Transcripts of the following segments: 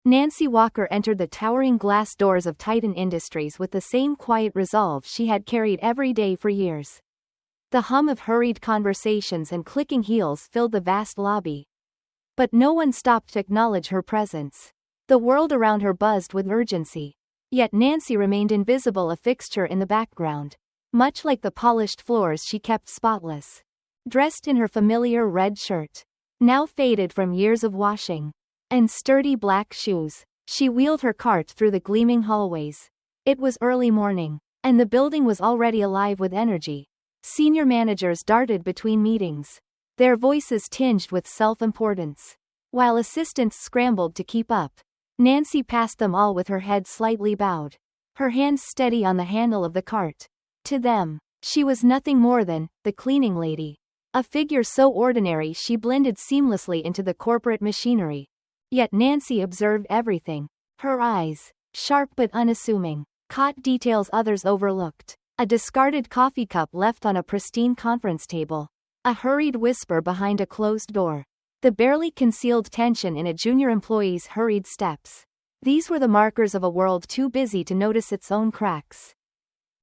Nancy Walker entered the towering glass doors of Titan Industries with the same quiet resolve she had carried every day for years. The hum of hurried conversations and clicking heels filled the vast lobby. But no one stopped to acknowledge her presence. The world around her buzzed with urgency. Yet Nancy remained invisible, a fixture in the background. Much like the polished floors she kept spotless. Dressed in her familiar red shirt, now faded from years of washing, and sturdy black shoes, she wheeled her cart through the gleaming hallways. It was early morning, and the building was already alive with energy. Senior managers darted between meetings, their voices tinged with self-importance. While assistants scrambled to keep up, Nancy passed them all with her head slightly bowed, her hands steady on the handle of the cart. To them, she was nothing more than the cleaning lady. A figure so ordinary she blended seamlessly into the corporate machinery. Yet Nancy observed everything. Her eyes, sharp but unassuming, caught details others overlooked. A discarded coffee cup left on a pristine conference table. A hurried whisper behind a closed door. The barely concealed tension in a junior employee's hurried steps. These were the markers of a world too busy to notice its own cracks.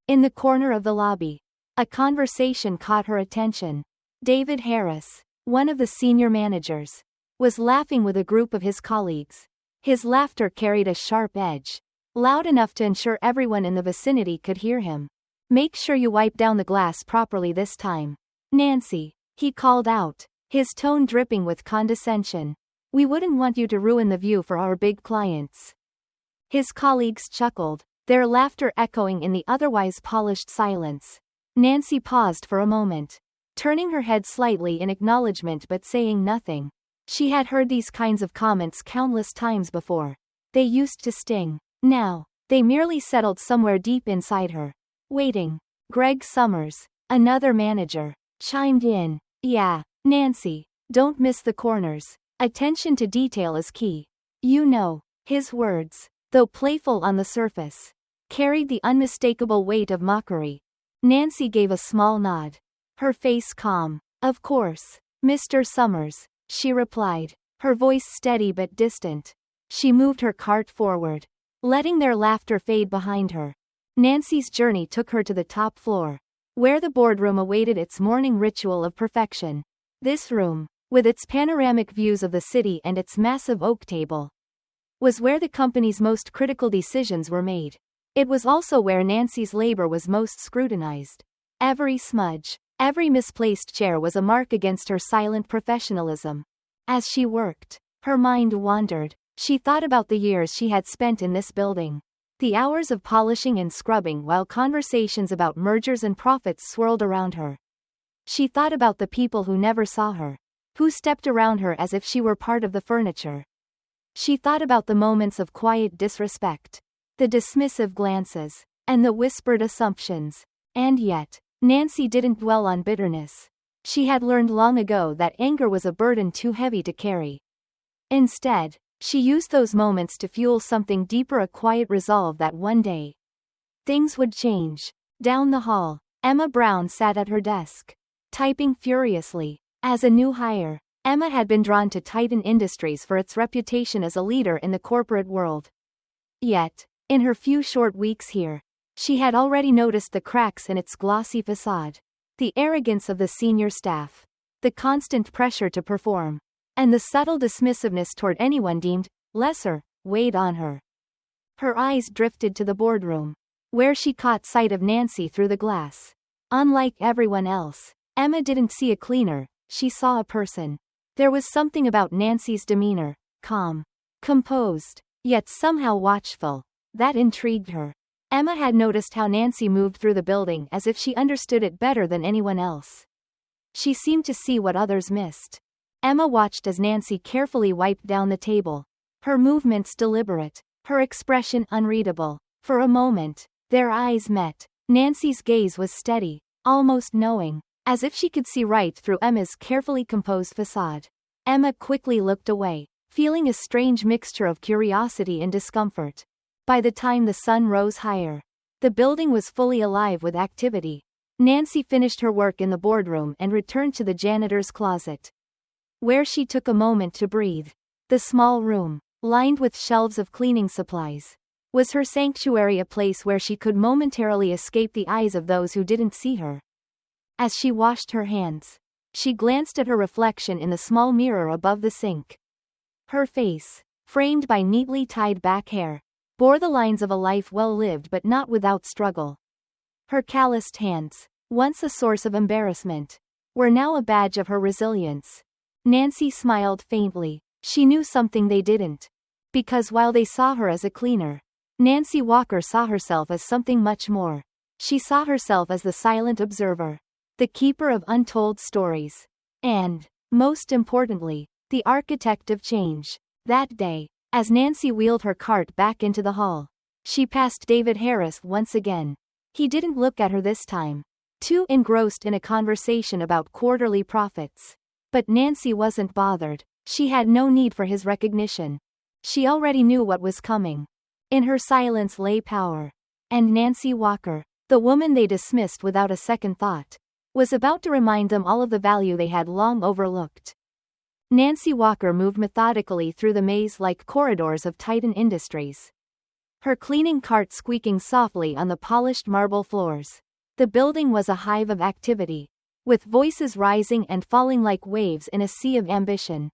In the corner of the lobby, a conversation caught her attention. David Harris, one of the senior managers, was laughing with a group of his colleagues. His laughter carried a sharp edge, loud enough to ensure everyone in the vicinity could hear him. "Make sure you wipe down the glass properly this time, Nancy," he called out, his tone dripping with condescension. "We wouldn't want you to ruin the view for our big clients." His colleagues chuckled, their laughter echoing in the otherwise polished silence. Nancy paused for a moment, turning her head slightly in acknowledgement but saying nothing. She had heard these kinds of comments countless times before. They used to sting. Now, they merely settled somewhere deep inside her. Waiting. Greg Summers, another manager, chimed in. "Yeah, Nancy, don't miss the corners. Attention to detail is key." You know, his words, though playful on the surface, carried the unmistakable weight of mockery. Nancy gave a small nod, her face calm. "Of course, Mr. Summers," she replied, her voice steady but distant. She moved her cart forward, letting their laughter fade behind her. Nancy's journey took her to the top floor, where the boardroom awaited its morning ritual of perfection. This room, with its panoramic views of the city and its massive oak table, was where the company's most critical decisions were made. It was also where Nancy's labor was most scrutinized. Every smudge, every misplaced chair was a mark against her silent professionalism. As she worked, her mind wandered. She thought about the years she had spent in this building. The hours of polishing and scrubbing while conversations about mergers and profits swirled around her. She thought about the people who never saw her, who stepped around her as if she were part of the furniture. She thought about the moments of quiet disrespect, the dismissive glances, and the whispered assumptions. And yet, Nancy didn't dwell on bitterness. She had learned long ago that anger was a burden too heavy to carry. Instead, she used those moments to fuel something deeper, a quiet resolve that one day things would change. Down the hall, Emma Brown sat at her desk, typing furiously. As a new hire, Emma had been drawn to Titan Industries for its reputation as a leader in the corporate world. Yet, in her few short weeks here, she had already noticed the cracks in its glossy facade. The arrogance of the senior staff, the constant pressure to perform, and the subtle dismissiveness toward anyone deemed lesser weighed on her. Her eyes drifted to the boardroom, where she caught sight of Nancy through the glass. Unlike everyone else, Emma didn't see a cleaner, she saw a person. There was something about Nancy's demeanor, calm, composed, yet somehow watchful, that intrigued her. Emma had noticed how Nancy moved through the building as if she understood it better than anyone else. She seemed to see what others missed. Emma watched as Nancy carefully wiped down the table, her movements deliberate, her expression unreadable. For a moment, their eyes met. Nancy's gaze was steady, almost knowing, as if she could see right through Emma's carefully composed facade. Emma quickly looked away, feeling a strange mixture of curiosity and discomfort. By the time the sun rose higher, the building was fully alive with activity. Nancy finished her work in the boardroom and returned to the janitor's closet, where she took a moment to breathe. The small room, lined with shelves of cleaning supplies. Was her sanctuary a place where she could momentarily escape the eyes of those who didn't see her? As she washed her hands, she glanced at her reflection in the small mirror above the sink. Her face, framed by neatly tied back hair, bore the lines of a life well lived but not without struggle. Her calloused hands, once a source of embarrassment, were now a badge of her resilience. Nancy smiled faintly. She knew something they didn't. Because while they saw her as a cleaner, Nancy Walker saw herself as something much more. She saw herself as the silent observer, the keeper of untold stories, and, most importantly, the architect of change. That day, as Nancy wheeled her cart back into the hall, she passed David Harris once again. He didn't look at her this time, too engrossed in a conversation about quarterly profits. But Nancy wasn't bothered. She had no need for his recognition. She already knew what was coming. In her silence lay power. And Nancy Walker, the woman they dismissed without a second thought, was about to remind them all of the value they had long overlooked. Nancy Walker moved methodically through the maze-like corridors of Titan Industries, her cleaning cart squeaking softly on the polished marble floors. The building was a hive of activity, with voices rising and falling like waves in a sea of ambition.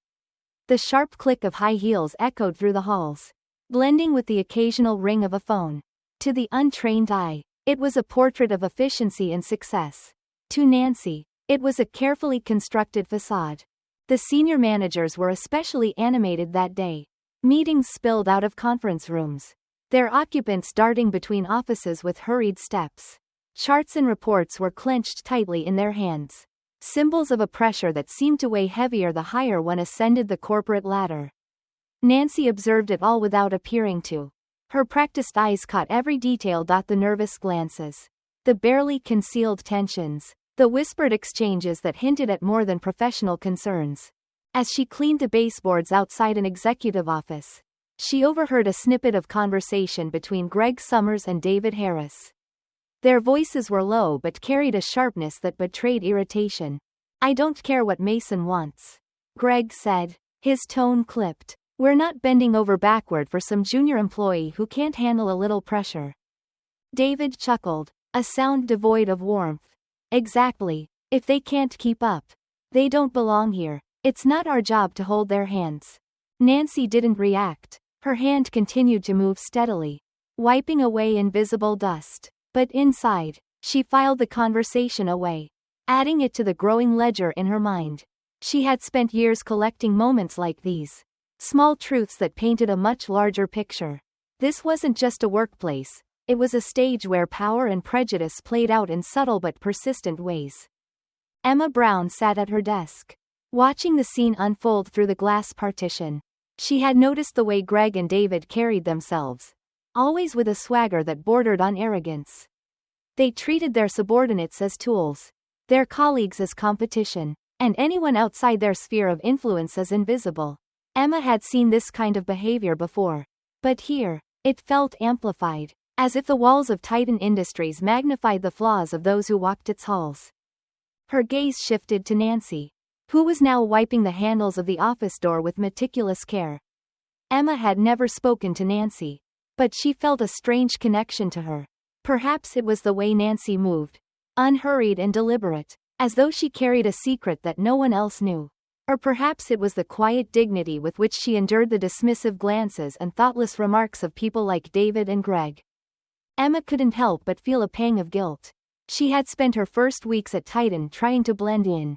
The sharp click of high heels echoed through the halls, blending with the occasional ring of a phone. To the untrained eye, it was a portrait of efficiency and success. To Nancy, it was a carefully constructed facade. The senior managers were especially animated that day. Meetings spilled out of conference rooms, their occupants darting between offices with hurried steps. Charts and reports were clenched tightly in their hands, symbols of a pressure that seemed to weigh heavier the higher one ascended the corporate ladder. Nancy observed it all without appearing to. Her practiced eyes caught every detail. The nervous glances, the barely concealed tensions, the whispered exchanges that hinted at more than professional concerns. As she cleaned the baseboards outside an executive office, she overheard a snippet of conversation between Greg Summers and David Harris. Their voices were low but carried a sharpness that betrayed irritation. "I don't care what Mason wants," Greg said, his tone clipped. "We're not bending over backward for some junior employee who can't handle a little pressure." David chuckled, a sound devoid of warmth. "Exactly. If they can't keep up, they don't belong here. It's not our job to hold their hands." Nancy didn't react. Her hand continued to move steadily, wiping away invisible dust. But inside, she filed the conversation away, adding it to the growing ledger in her mind. She had spent years collecting moments like these, small truths that painted a much larger picture. This wasn't just a workplace, it was a stage where power and prejudice played out in subtle but persistent ways. Emma Brown sat at her desk, watching the scene unfold through the glass partition. She had noticed the way Greg and David carried themselves, always with a swagger that bordered on arrogance. They treated their subordinates as tools, their colleagues as competition, and anyone outside their sphere of influence as invisible. Emma had seen this kind of behavior before, but here, it felt amplified, as if the walls of Titan Industries magnified the flaws of those who walked its halls. Her gaze shifted to Nancy, who was now wiping the handles of the office door with meticulous care. Emma had never spoken to Nancy, but she felt a strange connection to her. Perhaps it was the way Nancy moved, unhurried and deliberate, as though she carried a secret that no one else knew. Or perhaps it was the quiet dignity with which she endured the dismissive glances and thoughtless remarks of people like David and Greg. Emma couldn't help but feel a pang of guilt. She had spent her first weeks at Titan trying to blend in,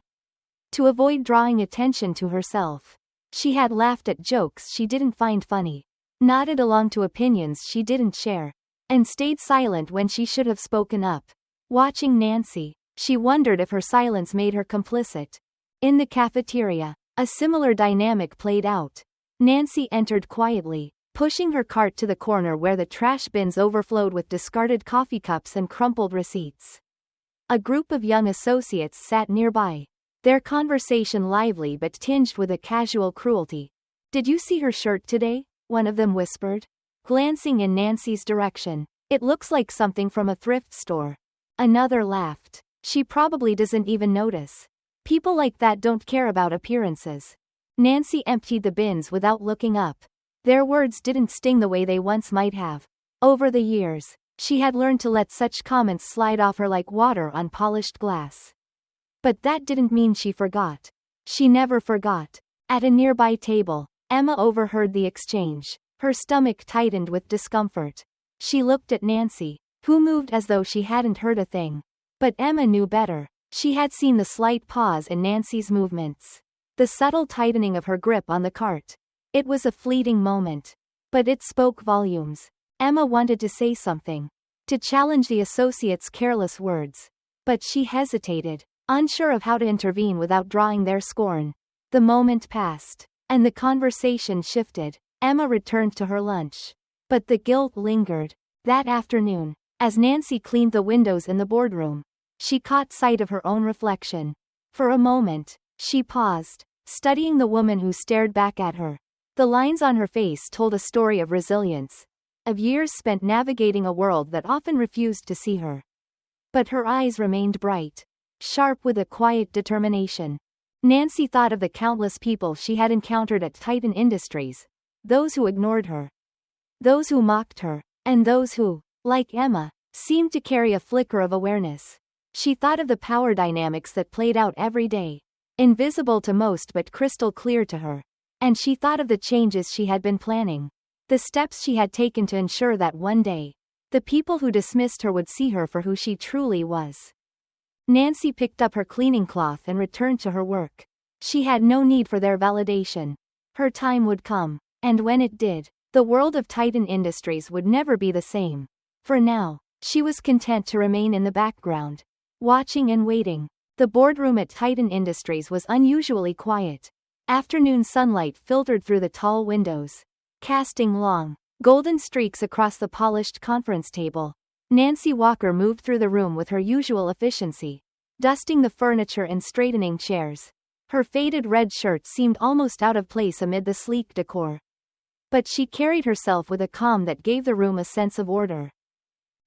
to avoid drawing attention to herself. She had laughed at jokes she didn't find funny, nodded along to opinions she didn't share, and stayed silent when she should have spoken up. Watching Nancy, she wondered if her silence made her complicit. In the cafeteria, a similar dynamic played out. Nancy entered quietly, pushing her cart to the corner where the trash bins overflowed with discarded coffee cups and crumpled receipts. A group of young associates sat nearby, their conversation lively but tinged with a casual cruelty. "Did you see her shirt today?" one of them whispered, glancing in Nancy's direction. "It looks like something from a thrift store." Another laughed. "She probably doesn't even notice. People like that don't care about appearances." Nancy emptied the bins without looking up. Their words didn't sting the way they once might have. Over the years, she had learned to let such comments slide off her like water on polished glass. But that didn't mean she forgot. She never forgot. At a nearby table, Emma overheard the exchange. Her stomach tightened with discomfort. She looked at Nancy, who moved as though she hadn't heard a thing. But Emma knew better. She had seen the slight pause in Nancy's movements. The subtle tightening of her grip on the cart. It was a fleeting moment. But it spoke volumes. Emma wanted to say something. To challenge the associates' careless words. But she hesitated, unsure of how to intervene without drawing their scorn. The moment passed, and the conversation shifted. Emma returned to her lunch. But the guilt lingered. That afternoon, as Nancy cleaned the windows in the boardroom, she caught sight of her own reflection. For a moment, she paused, studying the woman who stared back at her. The lines on her face told a story of resilience, of years spent navigating a world that often refused to see her. But her eyes remained bright, sharp with a quiet determination. Nancy thought of the countless people she had encountered at Titan Industries, those who ignored her, those who mocked her, and those who, like Emma, seemed to carry a flicker of awareness. She thought of the power dynamics that played out every day, invisible to most but crystal clear to her. And she thought of the changes she had been planning, the steps she had taken to ensure that one day, the people who dismissed her would see her for who she truly was. Nancy picked up her cleaning cloth and returned to her work. She had no need for their validation. Her time would come, and when it did, the world of Titan Industries would never be the same. For now, she was content to remain in the background, watching and waiting. The boardroom at Titan Industries was unusually quiet. Afternoon sunlight filtered through the tall windows, casting long, golden streaks across the polished conference table. Nancy Walker moved through the room with her usual efficiency, dusting the furniture and straightening chairs. Her faded red shirt seemed almost out of place amid the sleek decor. But she carried herself with a calm that gave the room a sense of order.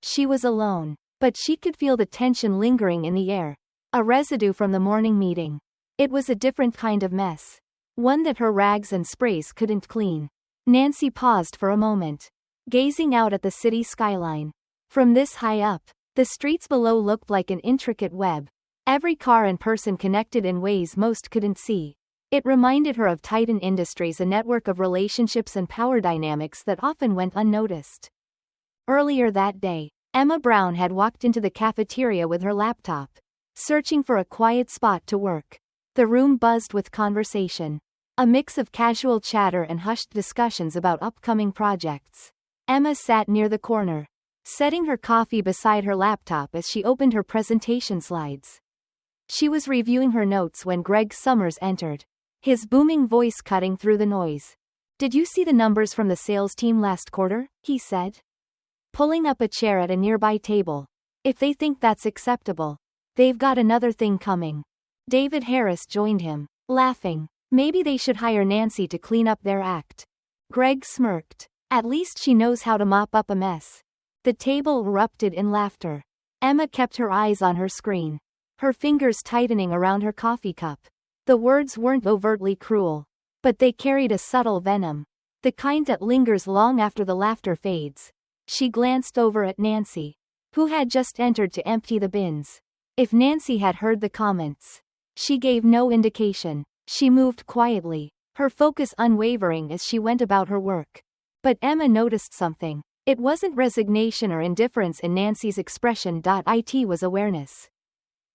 She was alone, but she could feel the tension lingering in the air, a residue from the morning meeting. It was a different kind of mess, one that her rags and sprays couldn't clean. Nancy paused for a moment, gazing out at the city skyline. From this high up, the streets below looked like an intricate web, every car and person connected in ways most couldn't see. It reminded her of Titan Industries, a network of relationships and power dynamics that often went unnoticed. Earlier that day, Emma Brown had walked into the cafeteria with her laptop, searching for a quiet spot to work. The room buzzed with conversation, a mix of casual chatter and hushed discussions about upcoming projects. Emma sat near the corner, setting her coffee beside her laptop as she opened her presentation slides. She was reviewing her notes when Greg Summers entered, his booming voice cutting through the noise. "Did you see the numbers from the sales team last quarter?" he said, pulling up a chair at a nearby table. "If they think that's acceptable, they've got another thing coming." David Harris joined him, laughing. "Maybe they should hire Nancy to clean up their act." Greg smirked. "At least she knows how to mop up a mess." The table erupted in laughter. Emma kept her eyes on her screen, her fingers tightening around her coffee cup. The words weren't overtly cruel, but they carried a subtle venom, the kind that lingers long after the laughter fades. She glanced over at Nancy, who had just entered to empty the bins. If Nancy had heard the comments, she gave no indication. She moved quietly, her focus unwavering as she went about her work. But Emma noticed something. It wasn't resignation or indifference in Nancy's expression. It was awareness.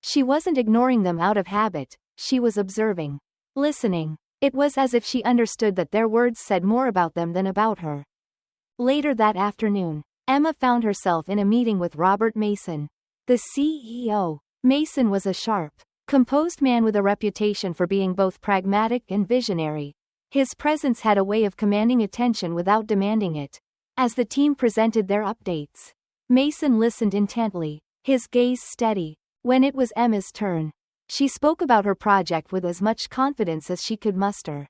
She wasn't ignoring them out of habit, she was observing, listening. It was as if she understood that their words said more about them than about her. Later that afternoon, Emma found herself in a meeting with Robert Mason, the CEO. Mason was a sharp, composed man with a reputation for being both pragmatic and visionary. His presence had a way of commanding attention without demanding it. As the team presented their updates, Mason listened intently, his gaze steady. When it was Emma's turn, she spoke about her project with as much confidence as she could muster.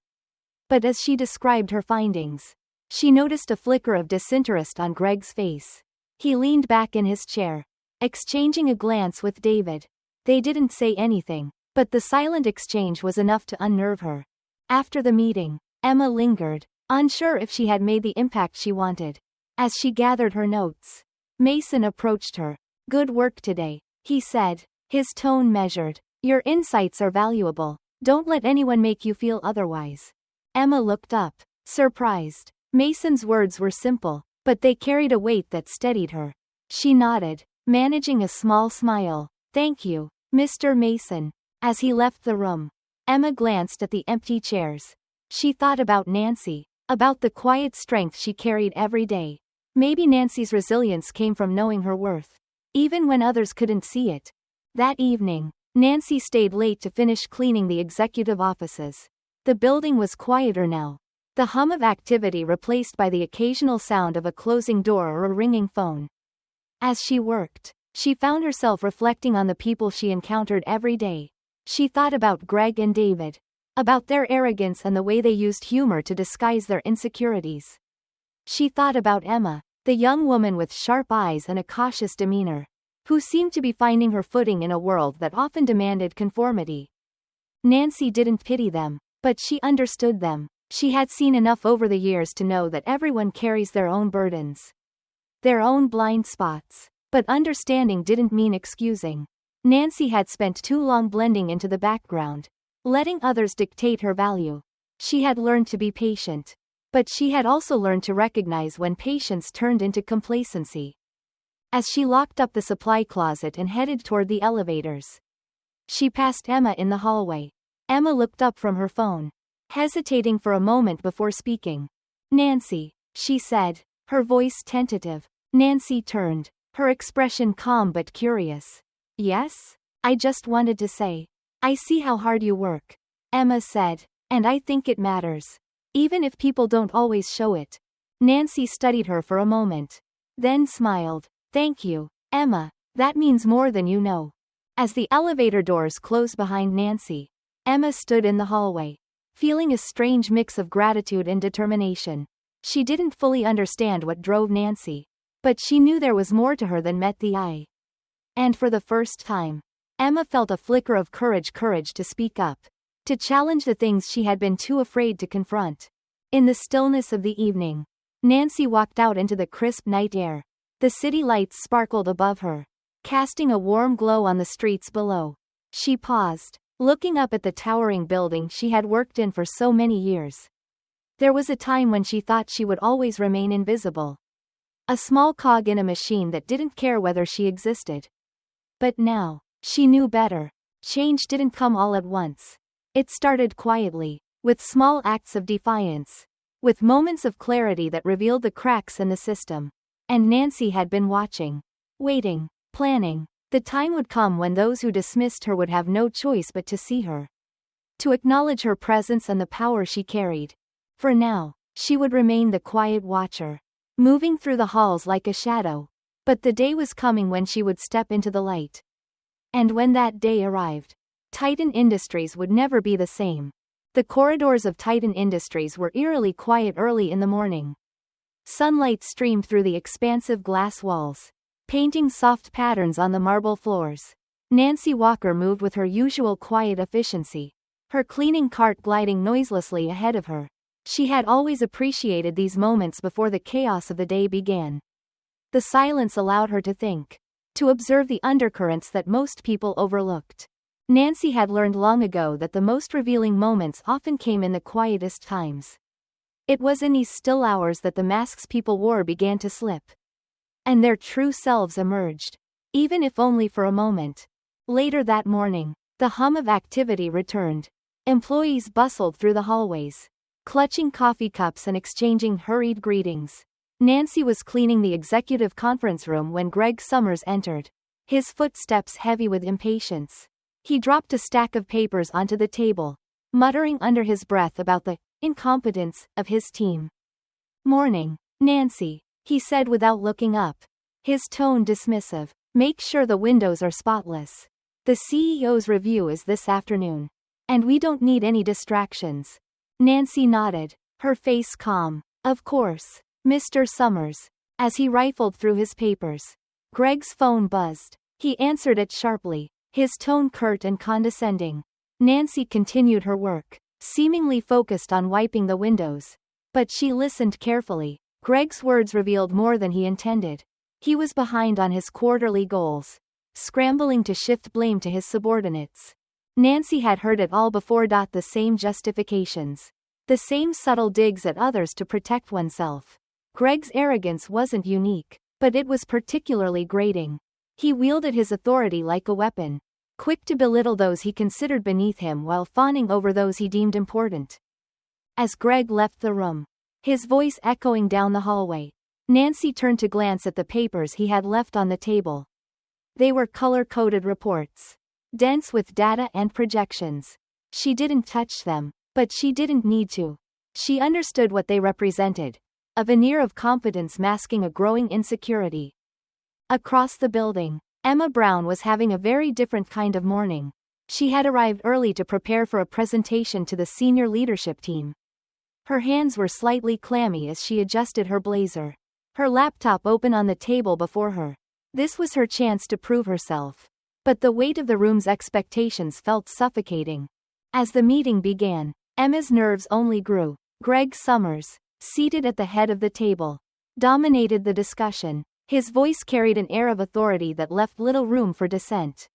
But as she described her findings, she noticed a flicker of disinterest on Greg's face. He leaned back in his chair, exchanging a glance with David. They didn't say anything, but the silent exchange was enough to unnerve her. After the meeting, Emma lingered, unsure if she had made the impact she wanted. As she gathered her notes, Mason approached her. "Good work today," he said, his tone measured. "Your insights are valuable. Don't let anyone make you feel otherwise." Emma looked up, surprised. Mason's words were simple, but they carried a weight that steadied her. She nodded, managing a small smile. "Thank you, Mr. Mason." As he left the room, Emma glanced at the empty chairs. She thought about Nancy, about the quiet strength she carried every day. Maybe Nancy's resilience came from knowing her worth, even when others couldn't see it. That evening, Nancy stayed late to finish cleaning the executive offices. The building was quieter now, the hum of activity replaced by the occasional sound of a closing door or a ringing phone. As she worked, she found herself reflecting on the people she encountered every day. She thought about Greg and David, about their arrogance and the way they used humor to disguise their insecurities. She thought about Emma, the young woman with sharp eyes and a cautious demeanor, who seemed to be finding her footing in a world that often demanded conformity. Nancy didn't pity them, but she understood them. She had seen enough over the years to know that everyone carries their own burdens, their own blind spots. But understanding didn't mean excusing. Nancy had spent too long blending into the background, letting others dictate her value. She had learned to be patient, but she had also learned to recognize when patience turned into complacency. As she locked up the supply closet and headed toward the elevators, she passed Emma in the hallway. Emma looked up from her phone, hesitating for a moment before speaking. "Nancy," she said, her voice tentative. Nancy turned, her expression calm but curious. "Yes? I just wanted to say, I see how hard you work," Emma said, "and I think it matters, even if people don't always show it." Nancy studied her for a moment, then smiled. "Thank you, Emma, that means more than you know." As the elevator doors closed behind Nancy, Emma stood in the hallway, feeling a strange mix of gratitude and determination. She didn't fully understand what drove Nancy, but she knew there was more to her than met the eye. And for the first time, Emma felt a flicker of courage to speak up, to challenge the things she had been too afraid to confront. In the stillness of the evening, Nancy walked out into the crisp night air. The city lights sparkled above her, casting a warm glow on the streets below. She paused, looking up at the towering building she had worked in for so many years. There was a time when she thought she would always remain invisible, a small cog in a machine that didn't care whether she existed. But now, she knew better. Change didn't come all at once. It started quietly, with small acts of defiance, with moments of clarity that revealed the cracks in the system. And Nancy had been watching, waiting, planning. The time would come when those who dismissed her would have no choice but to see her, to acknowledge her presence and the power she carried. For now, she would remain the quiet watcher, moving through the halls like a shadow. But the day was coming when she would step into the light. And when that day arrived, Titan Industries would never be the same. The corridors of Titan Industries were eerily quiet early in the morning. Sunlight streamed through the expansive glass walls, painting soft patterns on the marble floors. Nancy Walker moved with her usual quiet efficiency, her cleaning cart gliding noiselessly ahead of her. She had always appreciated these moments before the chaos of the day began. The silence allowed her to think, to observe the undercurrents that most people overlooked. Nancy had learned long ago that the most revealing moments often came in the quietest times. It was in these still hours that the masks people wore began to slip, and their true selves emerged, even if only for a moment. Later that morning, the hum of activity returned. Employees bustled through the hallways, clutching coffee cups and exchanging hurried greetings. Nancy was cleaning the executive conference room when Greg Summers entered, his footsteps heavy with impatience. He dropped a stack of papers onto the table, muttering under his breath about the incompetence of his team. "Morning, Nancy," he said without looking up, his tone dismissive. "Make sure the windows are spotless. The CEO's review is this afternoon, and we don't need any distractions." Nancy nodded, her face calm. "Of course, Mr. Summers." As he rifled through his papers, Greg's phone buzzed. He answered it sharply, his tone curt and condescending. Nancy continued her work, seemingly focused on wiping the windows. But she listened carefully. Greg's words revealed more than he intended. He was behind on his quarterly goals, scrambling to shift blame to his subordinates. Nancy had heard it all before. The same justifications. The same subtle digs at others to protect oneself. Greg's arrogance wasn't unique, but it was particularly grating. He wielded his authority like a weapon, quick to belittle those he considered beneath him while fawning over those he deemed important. As Greg left the room, his voice echoing down the hallway, Nancy turned to glance at the papers he had left on the table. They were color-coded reports, dense with data and projections. She didn't touch them, but she didn't need to. She understood what they represented. A veneer of competence masking a growing insecurity. Across the building, Emma Brown was having a very different kind of morning. She had arrived early to prepare for a presentation to the senior leadership team. Her hands were slightly clammy as she adjusted her blazer. Her laptop open on the table before her. This was her chance to prove herself. But the weight of the room's expectations felt suffocating. As the meeting began, Emma's nerves only grew. Greg Summers, seated at the head of the table, dominated the discussion. His voice carried an air of authority that left little room for dissent.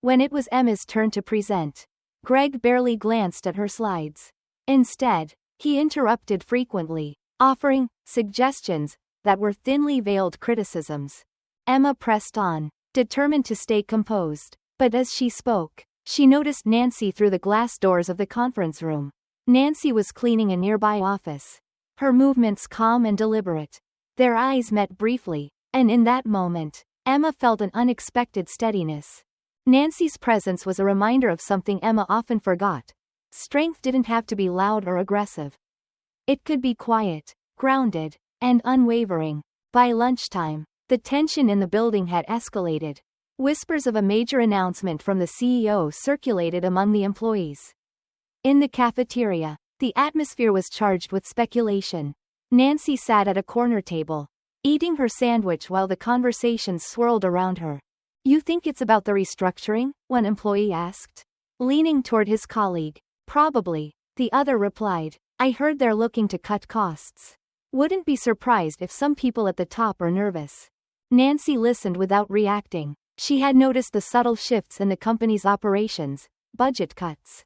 When it was Emma's turn to present, Greg barely glanced at her slides. Instead, he interrupted frequently, offering suggestions that were thinly veiled criticisms. Emma pressed on, determined to stay composed. But as she spoke, she noticed Nancy through the glass doors of the conference room. Nancy was cleaning a nearby office, her movements calm and deliberate. Their eyes met briefly, and in that moment, Emma felt an unexpected steadiness. Nancy's presence was a reminder of something Emma often forgot. Strength didn't have to be loud or aggressive. It could be quiet, grounded, and unwavering. By lunchtime, the tension in the building had escalated. Whispers of a major announcement from the CEO circulated among the employees. In the cafeteria, the atmosphere was charged with speculation. Nancy sat at a corner table, eating her sandwich while the conversations swirled around her. "You think it's about the restructuring?" one employee asked, leaning toward his colleague. "Probably," the other replied. "I heard they're looking to cut costs. Wouldn't be surprised if some people at the top are nervous." Nancy listened without reacting. She had noticed the subtle shifts in the company's operations, budget cuts,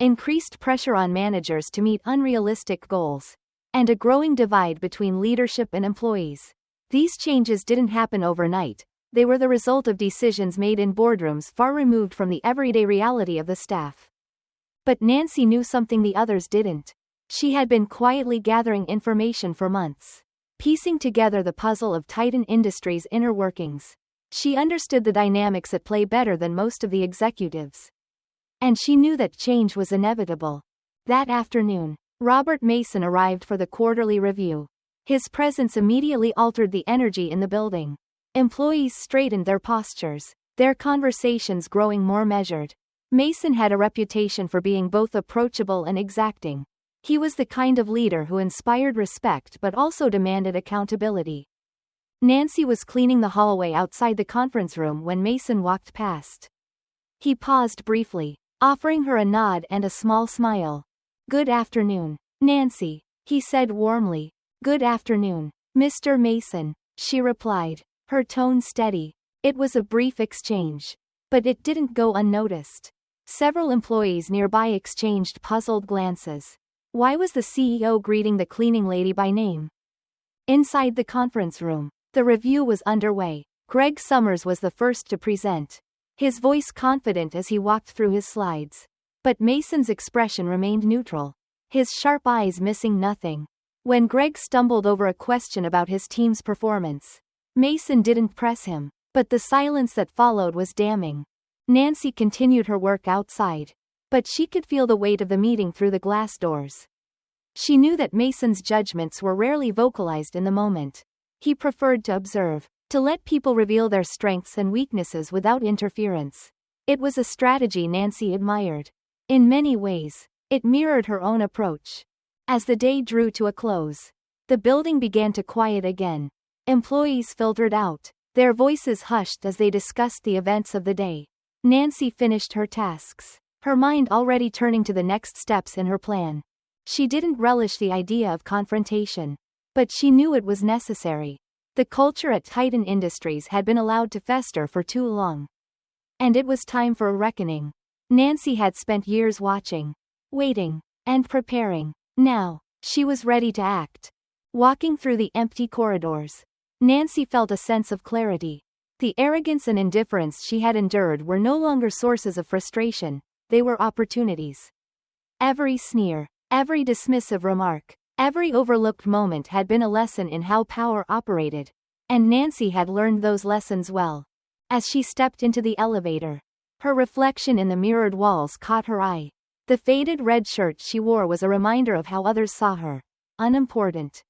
increased pressure on managers to meet unrealistic goals, and a growing divide between leadership and employees. These changes didn't happen overnight. They were the result of decisions made in boardrooms far removed from the everyday reality of the staff. But Nancy knew something the others didn't. She had been quietly gathering information for months, piecing together the puzzle of Titan Industries' inner workings. She understood the dynamics at play better than most of the executives. And she knew that change was inevitable. That afternoon, Robert Mason arrived for the quarterly review. His presence immediately altered the energy in the building. Employees straightened their postures, their conversations growing more measured. Mason had a reputation for being both approachable and exacting. He was the kind of leader who inspired respect but also demanded accountability. Nancy was cleaning the hallway outside the conference room when Mason walked past. He paused briefly, offering her a nod and a small smile. "Good afternoon, Nancy," he said warmly. "Good afternoon, Mr. Mason," she replied, her tone steady. It was a brief exchange, but it didn't go unnoticed. Several employees nearby exchanged puzzled glances. Why was the CEO greeting the cleaning lady by name? Inside the conference room, the review was underway. Greg Summers was the first to present, his voice confident as he walked through his slides. But Mason's expression remained neutral, his sharp eyes missing nothing. When Greg stumbled over a question about his team's performance, Mason didn't press him, but the silence that followed was damning. Nancy continued her work outside, but she could feel the weight of the meeting through the glass doors. She knew that Mason's judgments were rarely vocalized in the moment. He preferred to observe, to let people reveal their strengths and weaknesses without interference. It was a strategy Nancy admired. In many ways, it mirrored her own approach. As the day drew to a close, the building began to quiet again. Employees filtered out, their voices hushed as they discussed the events of the day. Nancy finished her tasks, her mind already turning to the next steps in her plan. She didn't relish the idea of confrontation. But she knew it was necessary. The culture at Titan Industries had been allowed to fester for too long. And it was time for a reckoning. Nancy had spent years watching, waiting, and preparing. Now, she was ready to act. Walking through the empty corridors, Nancy felt a sense of clarity. The arrogance and indifference she had endured were no longer sources of frustration, they were opportunities. Every sneer, every dismissive remark, every overlooked moment had been a lesson in how power operated, and Nancy had learned those lessons well. As she stepped into the elevator, her reflection in the mirrored walls caught her eye. The faded red shirt she wore was a reminder of how others saw her. Unimportant.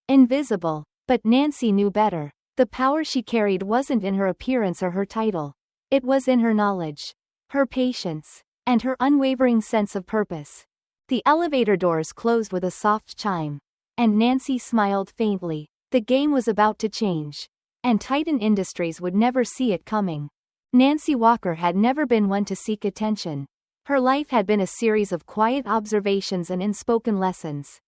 Invisible. But Nancy knew better. The power she carried wasn't in her appearance or her title. It was in her knowledge, her patience, and her unwavering sense of purpose. The elevator doors closed with a soft chime, and Nancy smiled faintly. The game was about to change, and Titan Industries would never see it coming. Nancy Walker had never been one to seek attention. Her life had been a series of quiet observations and unspoken lessons.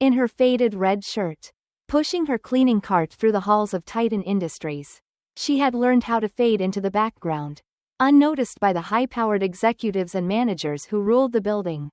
In her faded red shirt, pushing her cleaning cart through the halls of Titan Industries, she had learned how to fade into the background, unnoticed by the high-powered executives and managers who ruled the building.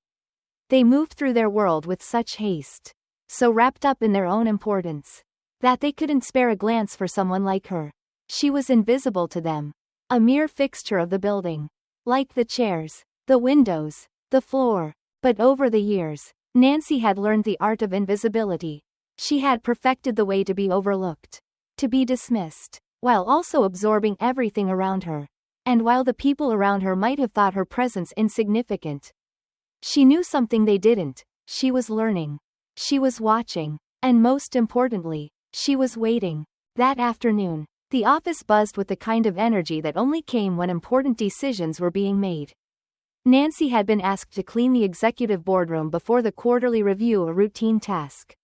They moved through their world with such haste, so wrapped up in their own importance, that they couldn't spare a glance for someone like her. She was invisible to them, a mere fixture of the building, like the chairs, the windows, the floor. But over the years, Nancy had learned the art of invisibility. She had perfected the way to be overlooked, to be dismissed, while also absorbing everything around her. And while the people around her might have thought her presence insignificant, she knew something they didn't. She was learning. She was watching. And most importantly, she was waiting. That afternoon, the office buzzed with the kind of energy that only came when important decisions were being made. Nancy had been asked to clean the executive boardroom before the quarterly review, a routine task.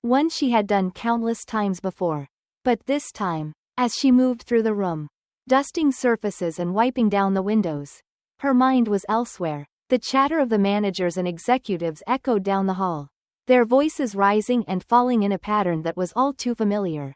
One she had done countless times before. But this time, as she moved through the room, dusting surfaces and wiping down the windows, her mind was elsewhere. The chatter of the managers and executives echoed down the hall, their voices rising and falling in a pattern that was all too familiar.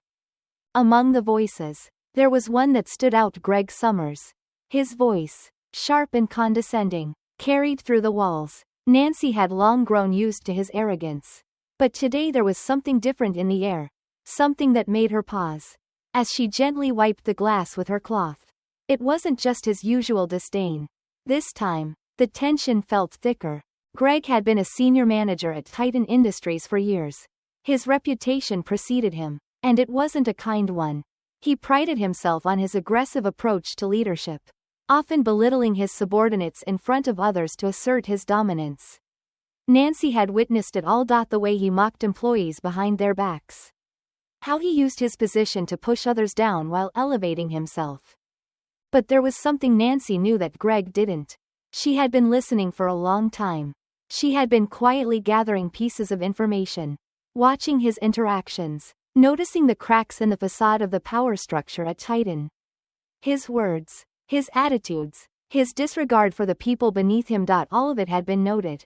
Among the voices, there was one that stood out: Greg Summers. His voice, sharp and condescending, carried through the walls. Nancy had long grown used to his arrogance. But today there was something different in the air, something that made her pause. As she gently wiped the glass with her cloth, it wasn't just his usual disdain. This time, the tension felt thicker. Greg had been a senior manager at Titan Industries for years. His reputation preceded him, and it wasn't a kind one. He prided himself on his aggressive approach to leadership, often belittling his subordinates in front of others to assert his dominance. Nancy had witnessed it all. The way he mocked employees behind their backs. How he used his position to push others down while elevating himself. But there was something Nancy knew that Greg didn't. She had been listening for a long time. She had been quietly gathering pieces of information, watching his interactions, noticing the cracks in the facade of the power structure at Titan. His words, his attitudes, his disregard for the people beneath him. All of it had been noted.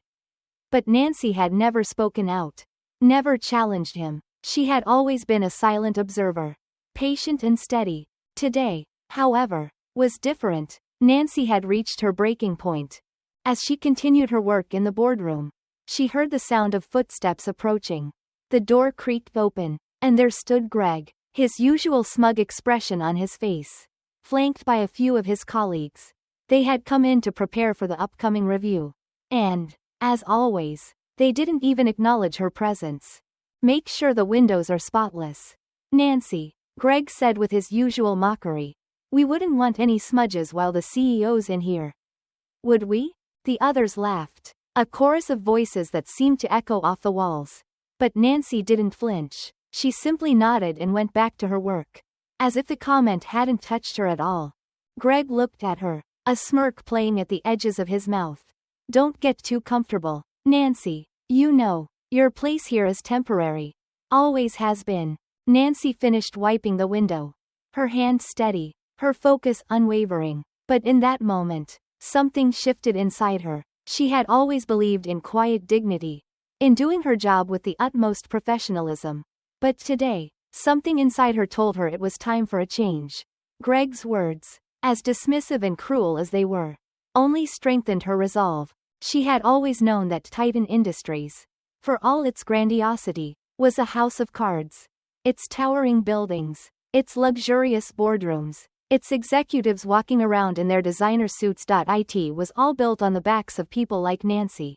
But Nancy had never spoken out, never challenged him. She had always been a silent observer, patient and steady. Today, however, was different. Nancy had reached her breaking point. As she continued her work in the boardroom, she heard the sound of footsteps approaching. The door creaked open, and there stood Greg, his usual smug expression on his face, flanked by a few of his colleagues. They had come in to prepare for the upcoming review. And, as always, they didn't even acknowledge her presence. "Make sure the windows are spotless, Nancy," Greg said with his usual mockery. "We wouldn't want any smudges while the CEO's in here." "Would we?" The others laughed, a chorus of voices that seemed to echo off the walls. But Nancy didn't flinch. She simply nodded and went back to her work, as if the comment hadn't touched her at all. Greg looked at her, a smirk playing at the edges of his mouth. "Don't get too comfortable, Nancy. You know, your place here is temporary. Always has been." Nancy finished wiping the window, her hand steady, her focus unwavering. But in that moment, something shifted inside her. She had always believed in quiet dignity, in doing her job with the utmost professionalism. But today, something inside her told her it was time for a change. Greg's words, as dismissive and cruel as they were, only strengthened her resolve. She had always known that Titan Industries, for all its grandiosity, was a house of cards. Its towering buildings, its luxurious boardrooms, its executives walking around in their designer suits. It was all built on the backs of people like Nancy.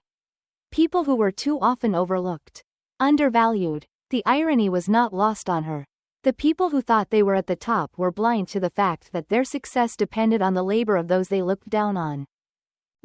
People who were too often overlooked, undervalued. The irony was not lost on her. The people who thought they were at the top were blind to the fact that their success depended on the labor of those they looked down on.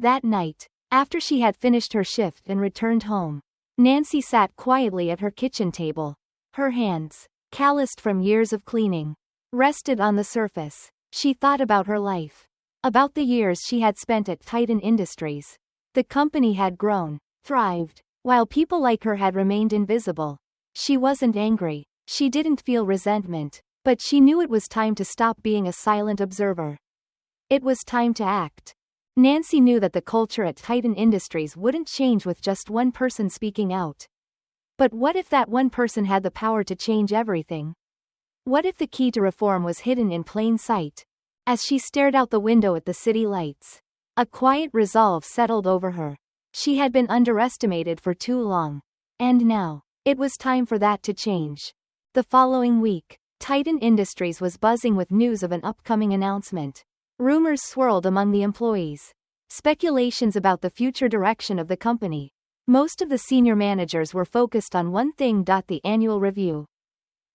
That night, after she had finished her shift and returned home, Nancy sat quietly at her kitchen table. Her hands, calloused from years of cleaning, rested on the surface. She thought about her life, about the years she had spent at Titan Industries. The company had grown, thrived, while people like her had remained invisible. She wasn't angry, she didn't feel resentment, but she knew it was time to stop being a silent observer. It was time to act. Nancy knew that the culture at Titan Industries wouldn't change with just one person speaking out. But what if that one person had the power to change everything? What if the key to reform was hidden in plain sight? As she stared out the window at the city lights, a quiet resolve settled over her. She had been underestimated for too long. And now, it was time for that to change. The following week, Titan Industries was buzzing with news of an upcoming announcement. Rumors swirled among the employees. Speculations about the future direction of the company. Most of the senior managers were focused on one thing: the annual review.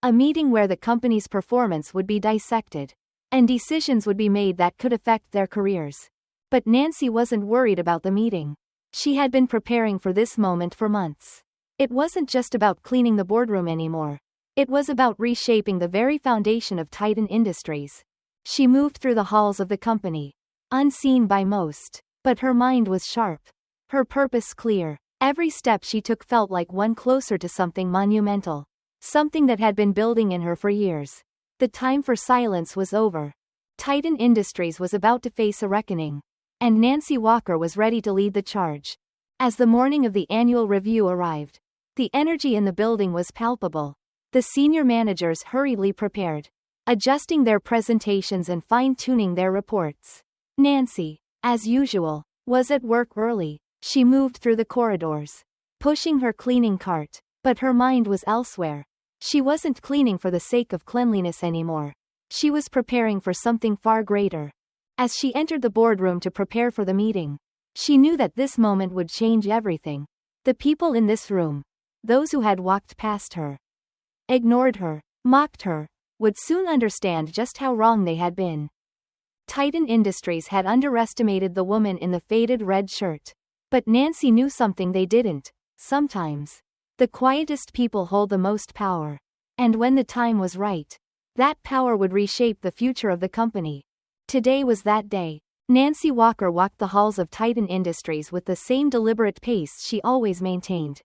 A meeting where the company's performance would be dissected, and decisions would be made that could affect their careers. But Nancy wasn't worried about the meeting. She had been preparing for this moment for months. It wasn't just about cleaning the boardroom anymore. It was about reshaping the very foundation of Titan Industries. She moved through the halls of the company, unseen by most, but her mind was sharp, her purpose clear. Every step she took felt like one closer to something monumental, something that had been building in her for years. The time for silence was over. Titan Industries was about to face a reckoning, and Nancy Walker was ready to lead the charge. As the morning of the annual review arrived, the energy in the building was palpable. The senior managers hurriedly prepared, adjusting their presentations and fine-tuning their reports. Nancy, as usual, was at work early. She moved through the corridors, pushing her cleaning cart, but her mind was elsewhere. She wasn't cleaning for the sake of cleanliness anymore. She was preparing for something far greater. As she entered the boardroom to prepare for the meeting, she knew that this moment would change everything. The people in this room, those who had walked past her, ignored her, mocked her, would soon understand just how wrong they had been. Titan Industries had underestimated the woman in the faded red shirt. But Nancy knew something they didn't. Sometimes, the quietest people hold the most power. And when the time was right, that power would reshape the future of the company. Today was that day. Nancy Walker walked the halls of Titan Industries with the same deliberate pace she always maintained.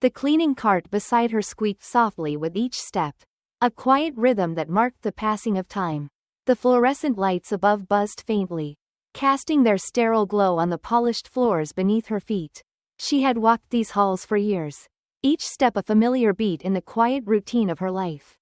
The cleaning cart beside her squeaked softly with each step, a quiet rhythm that marked the passing of time. The fluorescent lights above buzzed faintly, casting their sterile glow on the polished floors beneath her feet. She had walked these halls for years, each step a familiar beat in the quiet routine of her life.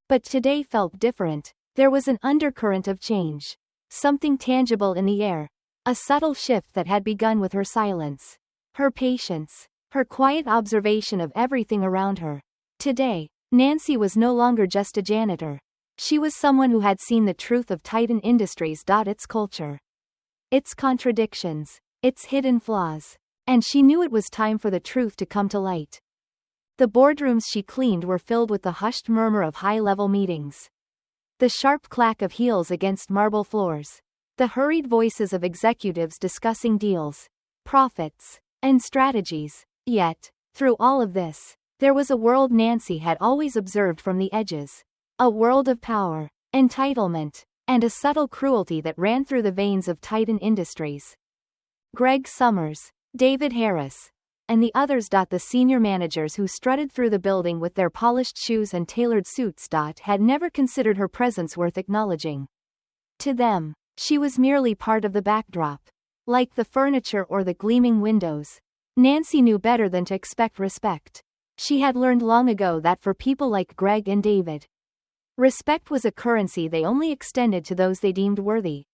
But today felt different. There was an undercurrent of change, something tangible in the air, a subtle shift that had begun with her silence, her patience, her quiet observation of everything around her. Today, Nancy was no longer just a janitor. She was someone who had seen the truth of Titan Industries. Its culture, its contradictions, its hidden flaws. And she knew it was time for the truth to come to light. The boardrooms she cleaned were filled with the hushed murmur of high-level meetings, the sharp clack of heels against marble floors, the hurried voices of executives discussing deals, profits, and strategies. Yet, through all of this, there was a world Nancy had always observed from the edges. A world of power, entitlement, and a subtle cruelty that ran through the veins of Titan Industries. Greg Summers, David Harris, and the others. The senior managers who strutted through the building with their polished shoes and tailored suits. Had never considered her presence worth acknowledging. To them, she was merely part of the backdrop. Like the furniture or the gleaming windows, Nancy knew better than to expect respect. She had learned long ago that for people like Greg and David, respect was a currency they only extended to those they deemed worthy.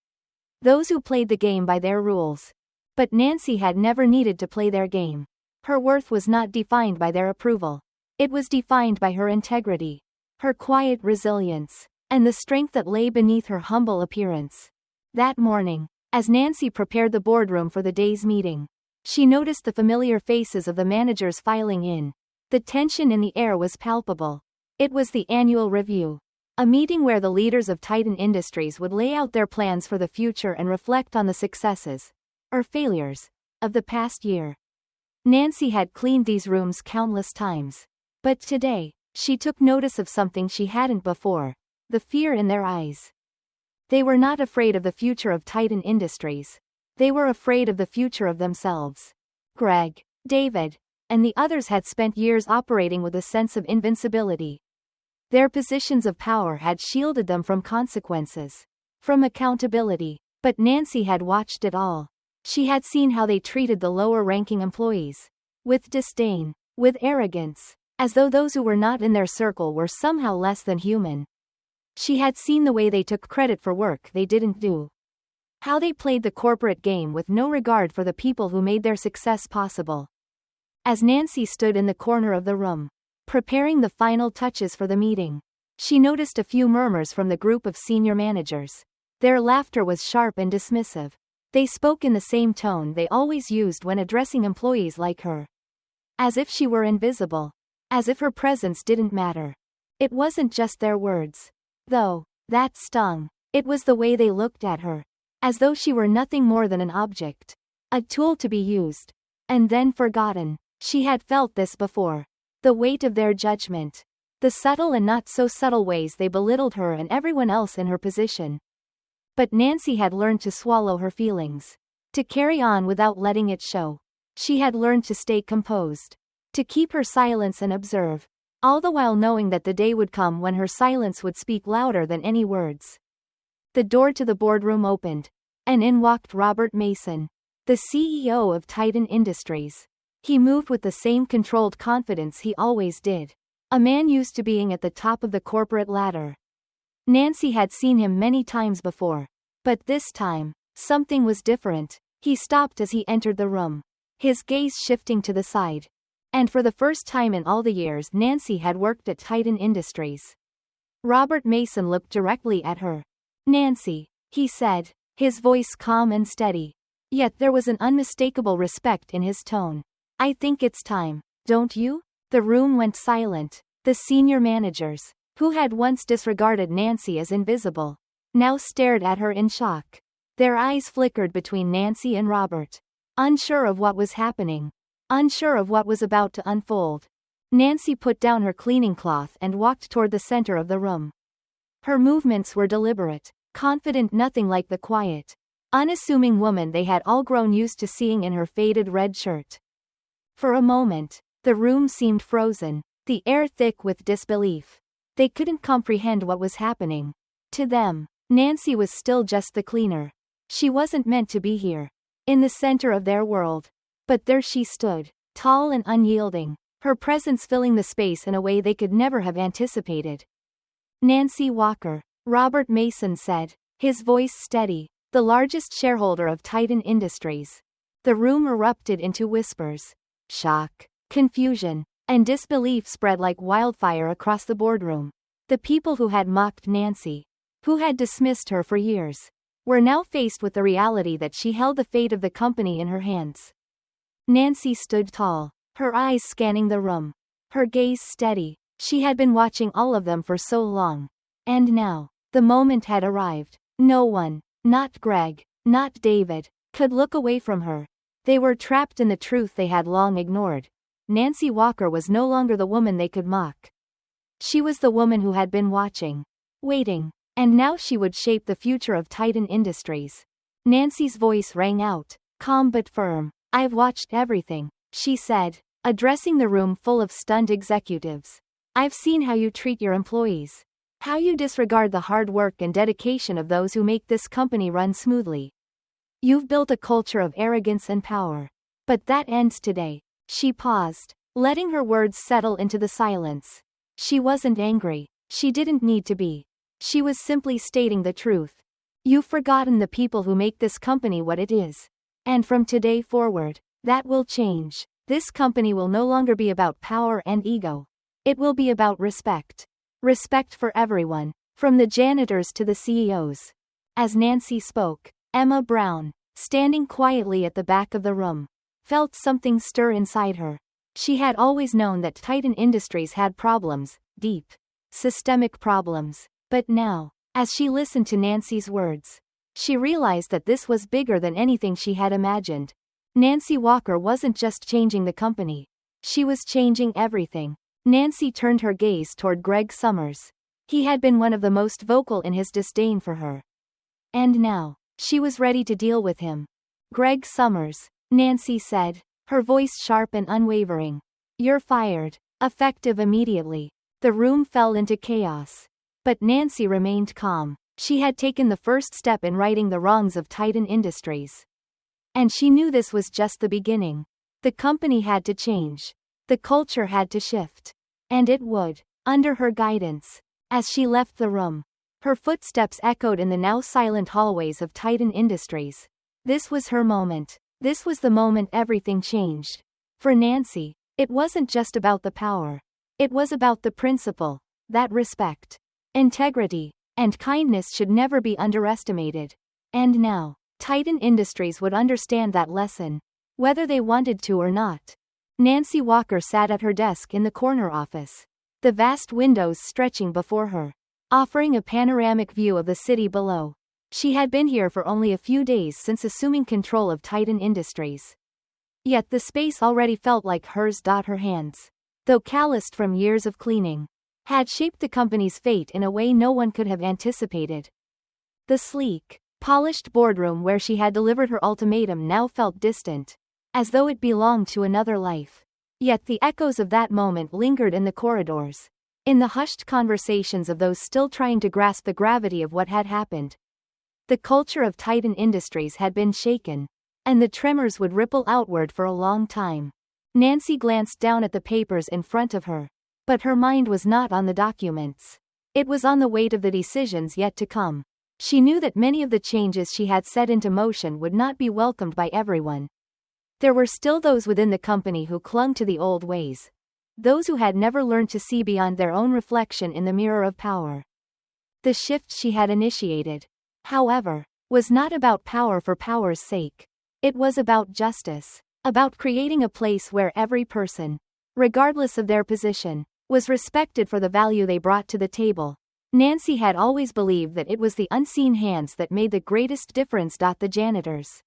Those who played the game by their rules. But Nancy had never needed to play their game. Her worth was not defined by their approval. It was defined by her integrity, her quiet resilience, and the strength that lay beneath her humble appearance. That morning, as Nancy prepared the boardroom for the day's meeting, she noticed the familiar faces of the managers filing in. The tension in the air was palpable. It was the annual review. A meeting where the leaders of Titan Industries would lay out their plans for the future and reflect on the successes, or failures, of the past year. Nancy had cleaned these rooms countless times. But today, she took notice of something she hadn't before: the fear in their eyes. They were not afraid of the future of Titan Industries. They were afraid of the future of themselves. Greg, David, and the others had spent years operating with a sense of invincibility. Their positions of power had shielded them from consequences, from accountability. But Nancy had watched it all. She had seen how they treated the lower-ranking employees. With disdain, with arrogance, as though those who were not in their circle were somehow less than human. She had seen the way they took credit for work they didn't do. How they played the corporate game with no regard for the people who made their success possible. As Nancy stood in the corner of the room, preparing the final touches for the meeting, she noticed a few murmurs from the group of senior managers. Their laughter was sharp and dismissive. They spoke in the same tone they always used when addressing employees like her. As if she were invisible. As if her presence didn't matter. It wasn't just their words, though. That stung. It was the way they looked at her. As though she were nothing more than an object. A tool to be used. And then forgotten. She had felt this before. The weight of their judgment. The subtle and not so subtle ways they belittled her and everyone else in her position. But Nancy had learned to swallow her feelings. To carry on without letting it show. She had learned to stay composed. To keep her silence and observe. All the while knowing that the day would come when her silence would speak louder than any words. The door to the boardroom opened. And in walked Robert Mason, the CEO of Titan Industries. He moved with the same controlled confidence he always did. A man used to being at the top of the corporate ladder. Nancy had seen him many times before. But this time, something was different. He stopped as he entered the room, his gaze shifting to the side. And for the first time in all the years Nancy had worked at Titan Industries, Robert Mason looked directly at her. "Nancy," he said, his voice calm and steady. Yet there was an unmistakable respect in his tone. "I think it's time, don't you?" The room went silent. The senior managers, who had once disregarded Nancy as invisible, now stared at her in shock. Their eyes flickered between Nancy and Robert, unsure of what was happening, unsure of what was about to unfold. Nancy put down her cleaning cloth and walked toward the center of the room. Her movements were deliberate, confident, nothing like the quiet, unassuming woman they had all grown used to seeing in her faded red shirt. For a moment, the room seemed frozen, the air thick with disbelief. They couldn't comprehend what was happening. To them, Nancy was still just the cleaner. She wasn't meant to be here, in the center of their world. But there she stood, tall and unyielding, her presence filling the space in a way they could never have anticipated. "Nancy Walker," Robert Mason said, his voice steady, the largest shareholder of Titan Industries. The room erupted into whispers. Shock, confusion, and disbelief spread like wildfire across the boardroom. The people who had mocked Nancy, who had dismissed her for years, were now faced with the reality that she held the fate of the company in her hands. Nancy stood tall, her eyes scanning the room, her gaze steady. She had been watching all of them for so long. And now, the moment had arrived. No one, not Greg, not David, could look away from her. They were trapped in the truth they had long ignored. Nancy Walker was no longer the woman they could mock. She was the woman who had been watching, waiting, and now she would shape the future of Titan Industries. Nancy's voice rang out, calm but firm. "I've watched everything," she said, addressing the room full of stunned executives. "I've seen how you treat your employees. How you disregard the hard work and dedication of those who make this company run smoothly. You've built a culture of arrogance and power. But that ends today. She paused, letting her words settle into the silence. She wasn't angry. She didn't need to be. She was simply stating the truth. You've forgotten the people who make this company what it is. And from today forward, that will change. This company will no longer be about power and ego. It will be about respect. Respect for everyone, from the janitors to the CEOs. As Nancy spoke, Emma Brown, standing quietly at the back of the room, felt something stir inside her. She had always known that Titan Industries had problems, deep, systemic problems. But now, as she listened to Nancy's words, she realized that this was bigger than anything she had imagined. Nancy Walker wasn't just changing the company. She was changing everything. Nancy turned her gaze toward Greg Summers. He had been one of the most vocal in his disdain for her. And now, she was ready to deal with him. Greg Summers, Nancy said, her voice sharp and unwavering. You're fired. Effective immediately. The room fell into chaos. But Nancy remained calm. She had taken the first step in righting the wrongs of Titan Industries. And she knew this was just the beginning. The company had to change. The culture had to shift. And it would, under her guidance. As she left the room, her footsteps echoed in the now silent hallways of Titan Industries. This was her moment. This was the moment everything changed. For Nancy, it wasn't just about the power. It was about the principle, that respect, integrity, and kindness should never be underestimated. And now, Titan Industries would understand that lesson, whether they wanted to or not. Nancy Walker sat at her desk in the corner office, the vast windows stretching before her, offering a panoramic view of the city below. She had been here for only a few days since assuming control of Titan Industries. Yet the space already felt like hers. Her hands, though calloused from years of cleaning, had shaped the company's fate in a way no one could have anticipated. The sleek, polished boardroom where she had delivered her ultimatum now felt distant, as though it belonged to another life. Yet the echoes of that moment lingered in the corridors, in the hushed conversations of those still trying to grasp the gravity of what had happened. The culture of Titan Industries had been shaken, and the tremors would ripple outward for a long time. Nancy glanced down at the papers in front of her. But her mind was not on the documents. It was on the weight of the decisions yet to come. She knew that many of the changes she had set into motion would not be welcomed by everyone. There were still those within the company who clung to the old ways. Those who had never learned to see beyond their own reflection in the mirror of power. The shift she had initiated, however, was not about power for power's sake. It was about justice, about creating a place where every person, regardless of their position, was respected for the value they brought to the table. Nancy had always believed that it was the unseen hands that made the greatest difference. The janitors,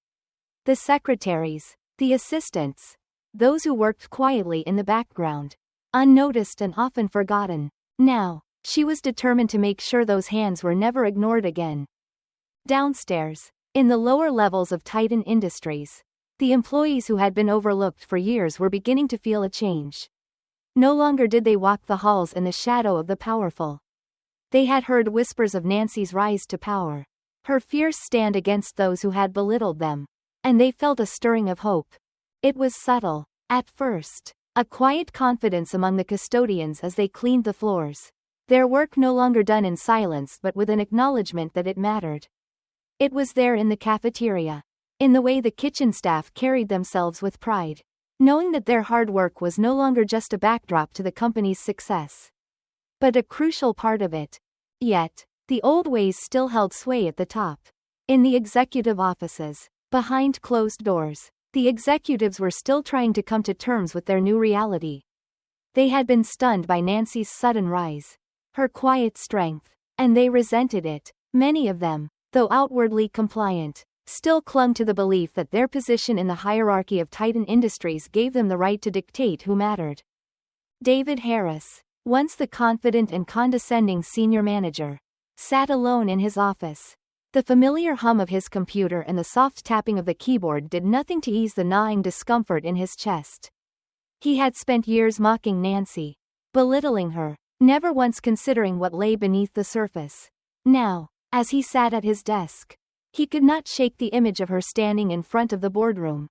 the secretaries, the assistants, those who worked quietly in the background, unnoticed and often forgotten. Now, she was determined to make sure those hands were never ignored again. Downstairs, in the lower levels of Titan Industries, the employees who had been overlooked for years were beginning to feel a change. No longer did they walk the halls in the shadow of the powerful. They had heard whispers of Nancy's rise to power, her fierce stand against those who had belittled them, and they felt a stirring of hope. It was subtle, at first, a quiet confidence among the custodians as they cleaned the floors, their work no longer done in silence but with an acknowledgement that it mattered. It was there in the cafeteria, in the way the kitchen staff carried themselves with pride, knowing that their hard work was no longer just a backdrop to the company's success, but a crucial part of it. Yet, the old ways still held sway at the top. In the executive offices, behind closed doors, the executives were still trying to come to terms with their new reality. They had been stunned by Nancy's sudden rise, her quiet strength, and they resented it. Many of them, though outwardly compliant, still clung to the belief that their position in the hierarchy of Titan Industries gave them the right to dictate who mattered. David Harris, once the confident and condescending senior manager, sat alone in his office. The familiar hum of his computer and the soft tapping of the keyboard did nothing to ease the gnawing discomfort in his chest. He had spent years mocking Nancy, belittling her, never once considering what lay beneath the surface. Now, as he sat at his desk, he could not shake the image of her standing in front of the boardroom.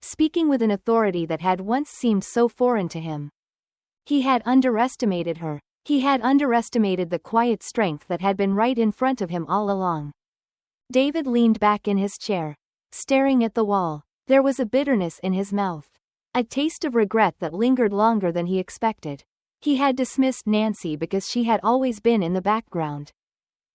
speaking with an authority that had once seemed so foreign to him. He had underestimated her. He had underestimated the quiet strength that had been right in front of him all along. David leaned back in his chair, staring at the wall. There was a bitterness in his mouth, a taste of regret that lingered longer than he expected. He had dismissed Nancy because she had always been in the background.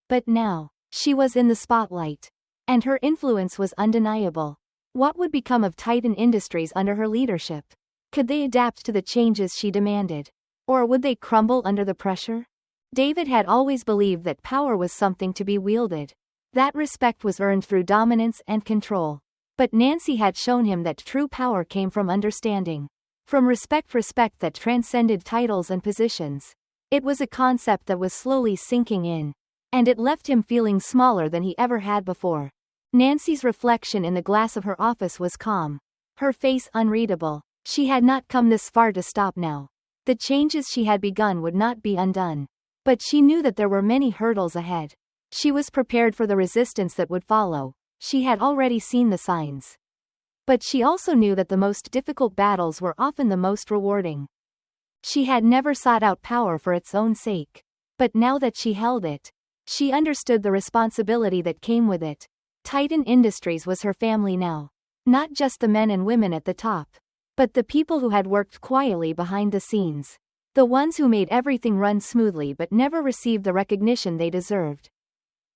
But now, she was in the spotlight, and her influence was undeniable. What would become of Titan Industries under her leadership? Could they adapt to the changes she demanded? Or would they crumble under the pressure? David had always believed that power was something to be wielded. That respect was earned through dominance and control. But Nancy had shown him that true power came from understanding. From respect that transcended titles and positions. It was a concept that was slowly sinking in. And it left him feeling smaller than he ever had before. Nancy's reflection in the glass of her office was calm. Her face unreadable. She had not come this far to stop now. The changes she had begun would not be undone. But she knew that there were many hurdles ahead. She was prepared for the resistance that would follow. She had already seen the signs. But she also knew that the most difficult battles were often the most rewarding. She had never sought out power for its own sake. But now that she held it, she understood the responsibility that came with it. Titan Industries was her family now. Not just the men and women at the top, but the people who had worked quietly behind the scenes. The ones who made everything run smoothly but never received the recognition they deserved.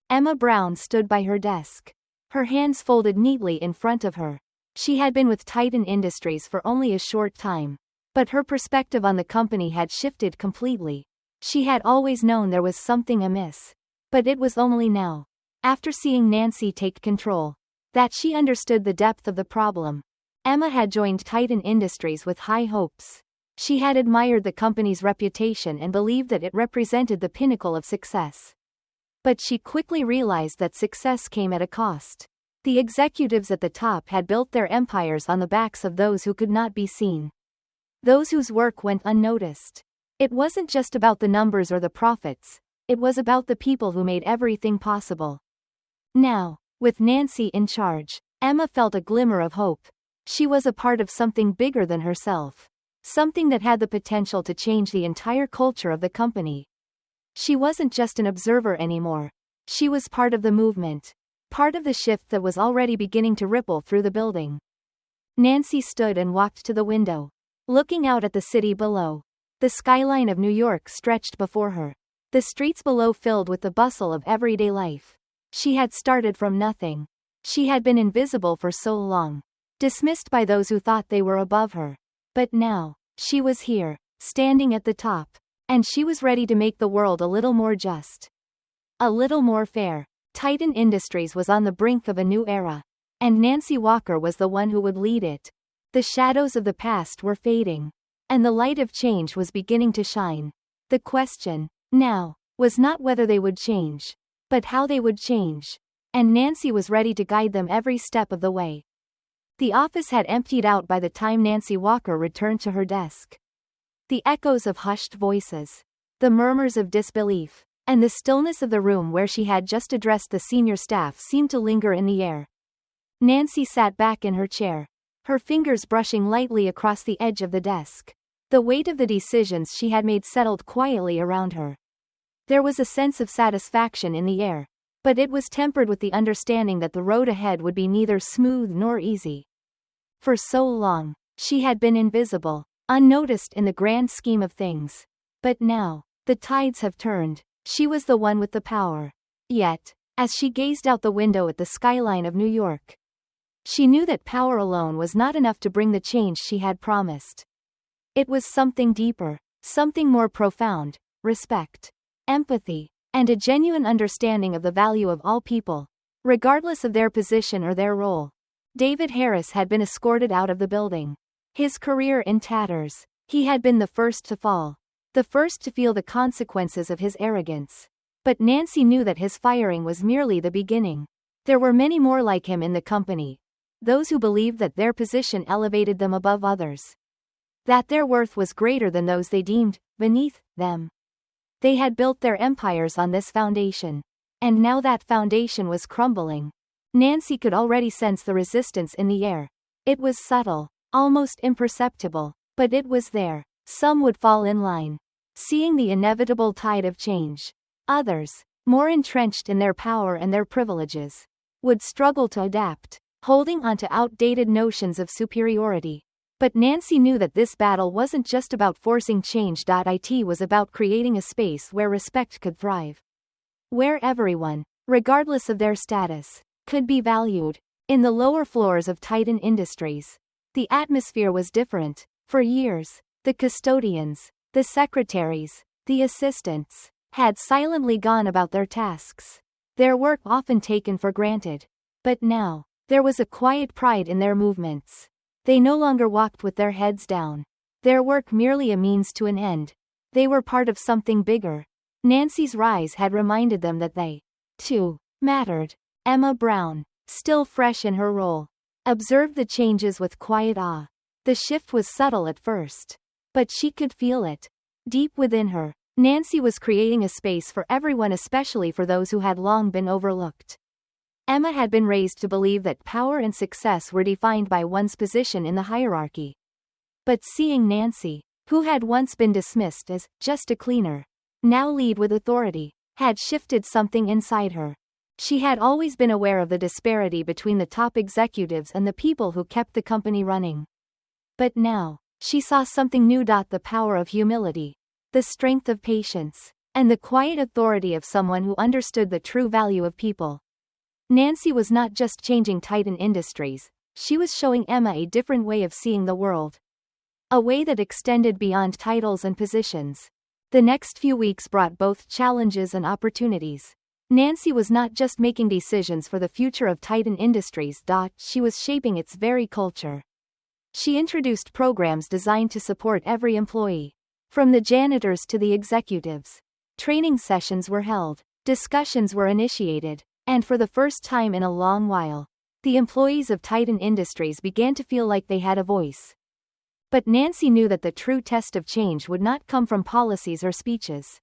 Emma Brown stood by her desk, her hands folded neatly in front of her. She had been with Titan Industries for only a short time, but her perspective on the company had shifted completely. She had always known there was something amiss. But it was only now, after seeing Nancy take control, that she understood the depth of the problem. Emma had joined Titan Industries with high hopes. She had admired the company's reputation and believed that it represented the pinnacle of success. But she quickly realized that success came at a cost. The executives at the top had built their empires on the backs of those who could not be seen. Those whose work went unnoticed. It wasn't just about the numbers or the profits. It was about the people who made everything possible. Now, with Nancy in charge, Emma felt a glimmer of hope. She was a part of something bigger than herself. Something that had the potential to change the entire culture of the company. She wasn't just an observer anymore. She was part of the movement. Part of the shift that was already beginning to ripple through the building. Nancy stood and walked to the window, looking out at the city below. The skyline of New York stretched before her. The streets below filled with the bustle of everyday life. She had started from nothing. She had been invisible for so long, dismissed by those who thought they were above her. But now, she was here, standing at the top, and she was ready to make the world a little more just. A little more fair. Titan Industries was on the brink of a new era, and Nancy Walker was the one who would lead it. The shadows of the past were fading, and the light of change was beginning to shine. The question, now, was not whether they would change, but how they would change. And Nancy was ready to guide them every step of the way. The office had emptied out by the time Nancy Walker returned to her desk. The echoes of hushed voices, the murmurs of disbelief, and the stillness of the room where she had just addressed the senior staff seemed to linger in the air. Nancy sat back in her chair, her fingers brushing lightly across the edge of the desk. The weight of the decisions she had made settled quietly around her. There was a sense of satisfaction in the air, but it was tempered with the understanding that the road ahead would be neither smooth nor easy. For so long, she had been invisible, unnoticed in the grand scheme of things. But now, the tides have turned. She was the one with the power. Yet, as she gazed out the window at the skyline of New York, she knew that power alone was not enough to bring the change she had promised. It was something deeper, something more profound: respect, empathy, and a genuine understanding of the value of all people, regardless of their position or their role. David Harris had been escorted out of the building, his career in tatters. He had been the first to fall, the first to feel the consequences of his arrogance. But Nancy knew that his firing was merely the beginning. There were many more like him in the company. Those who believed that their position elevated them above others, that their worth was greater than those they deemed beneath them. They had built their empires on this foundation. And now that foundation was crumbling. Nancy could already sense the resistance in the air. It was subtle, almost imperceptible, but it was there. Some would fall in line, seeing the inevitable tide of change. Others, more entrenched in their power and their privileges, would struggle to adapt, holding on to outdated notions of superiority. But Nancy knew that this battle wasn't just about forcing change. It was about creating a space where respect could thrive. Where everyone, regardless of their status, could be valued. In the lower floors of Titan Industries, the atmosphere was different. For years, the custodians, the secretaries, the assistants, had silently gone about their tasks, their work often taken for granted. But now, there was a quiet pride in their movements. They no longer walked with their heads down, their work merely a means to an end. They were part of something bigger. Nancy's rise had reminded them that they, too, mattered. Emma Brown, still fresh in her role, observed the changes with quiet awe. The shift was subtle at first, but she could feel it. Deep within her, Nancy was creating a space for everyone, especially for those who had long been overlooked. Emma had been raised to believe that power and success were defined by one's position in the hierarchy. But seeing Nancy, who had once been dismissed as just a cleaner, now lead with authority, had shifted something inside her. She had always been aware of the disparity between the top executives and the people who kept the company running. But now, she saw something new. The power of humility, the strength of patience, and the quiet authority of someone who understood the true value of people. Nancy was not just changing Titan Industries, she was showing Emma a different way of seeing the world. A way that extended beyond titles and positions. The next few weeks brought both challenges and opportunities. Nancy was not just making decisions for the future of Titan Industries. She was shaping its very culture. She introduced programs designed to support every employee, from the janitors to the executives. Training sessions were held, discussions were initiated, and for the first time in a long while, the employees of Titan Industries began to feel like they had a voice. But Nancy knew that the true test of change would not come from policies or speeches.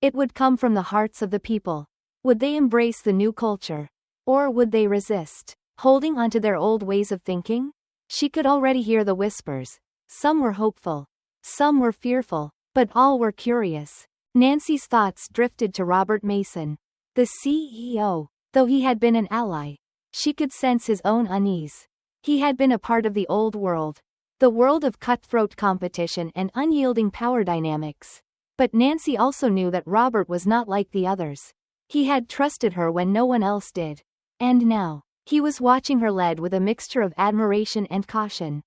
It would come from the hearts of the people. Would they embrace the new culture? Or would they resist, holding onto their old ways of thinking? She could already hear the whispers. Some were hopeful, some were fearful, but all were curious. Nancy's thoughts drifted to Robert Mason, the CEO. Though he had been an ally, she could sense his own unease. He had been a part of the old world, the world of cutthroat competition and unyielding power dynamics. But Nancy also knew that Robert was not like the others. He had trusted her when no one else did. And now, he was watching her led with a mixture of admiration and caution.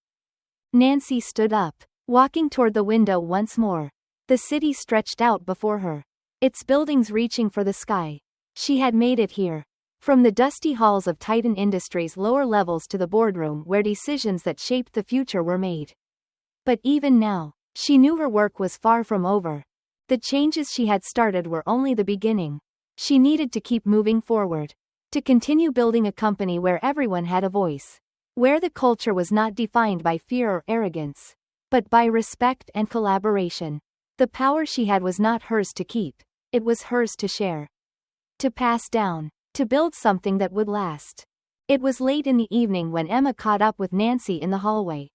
Nancy stood up, walking toward the window once more. The city stretched out before her, its buildings reaching for the sky. She had made it here. From the dusty halls of Titan Industries' lower levels to the boardroom where decisions that shaped the future were made. But even now, she knew her work was far from over. The changes she had started were only the beginning. She needed to keep moving forward, to continue building a company where everyone had a voice, where the culture was not defined by fear or arrogance, but by respect and collaboration. The power she had was not hers to keep, it was hers to share, to pass down, to build something that would last. It was late in the evening when Emma caught up with Nancy in the hallway.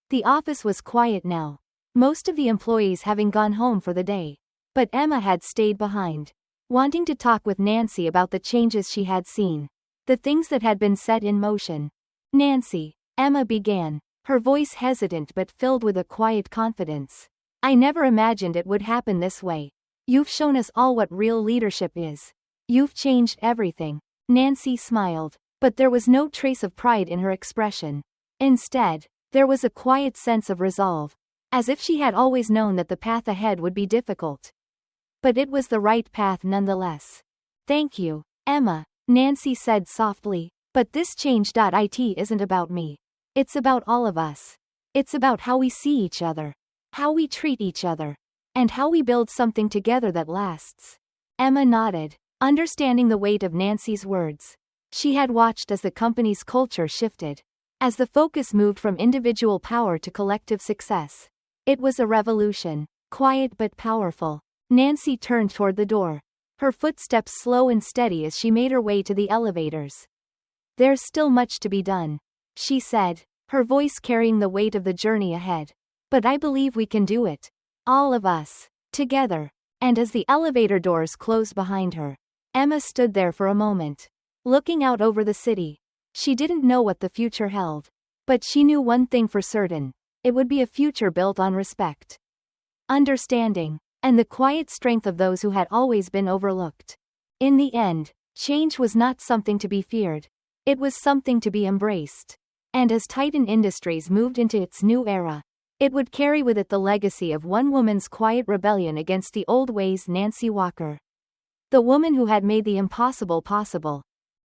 The office was quiet now, most of the employees having gone home for the day. But Emma had stayed behind, wanting to talk with Nancy about the changes she had seen, the things that had been set in motion. Nancy, Emma began, her voice hesitant but filled with a quiet confidence. I never imagined it would happen this way. You've shown us all what real leadership is. You've changed everything. Nancy smiled, but there was no trace of pride in her expression. Instead, there was a quiet sense of resolve, as if she had always known that the path ahead would be difficult. But it was the right path nonetheless. Thank you, Emma, Nancy said softly, but this change.it isn't about me. It's about all of us. It's about how we see each other, how we treat each other, and how we build something together that lasts. Emma nodded, understanding the weight of Nancy's words. She had watched as the company's culture shifted, as the focus moved from individual power to collective success. It was a revolution, quiet but powerful. Nancy turned toward the door, her footsteps slow and steady as she made her way to the elevators. There's still much to be done, she said, her voice carrying the weight of the journey ahead. But I believe we can do it. All of us. Together. And as the elevator doors closed behind her, Emma stood there for a moment, looking out over the city. She didn't know what the future held. But she knew one thing for certain. It would be a future built on respect, understanding, and the quiet strength of those who had always been overlooked. In the end, change was not something to be feared. It was something to be embraced. And as Titan Industries moved into its new era, it would carry with it the legacy of one woman's quiet rebellion against the old ways. Nancy Walker. The woman who had made the impossible possible.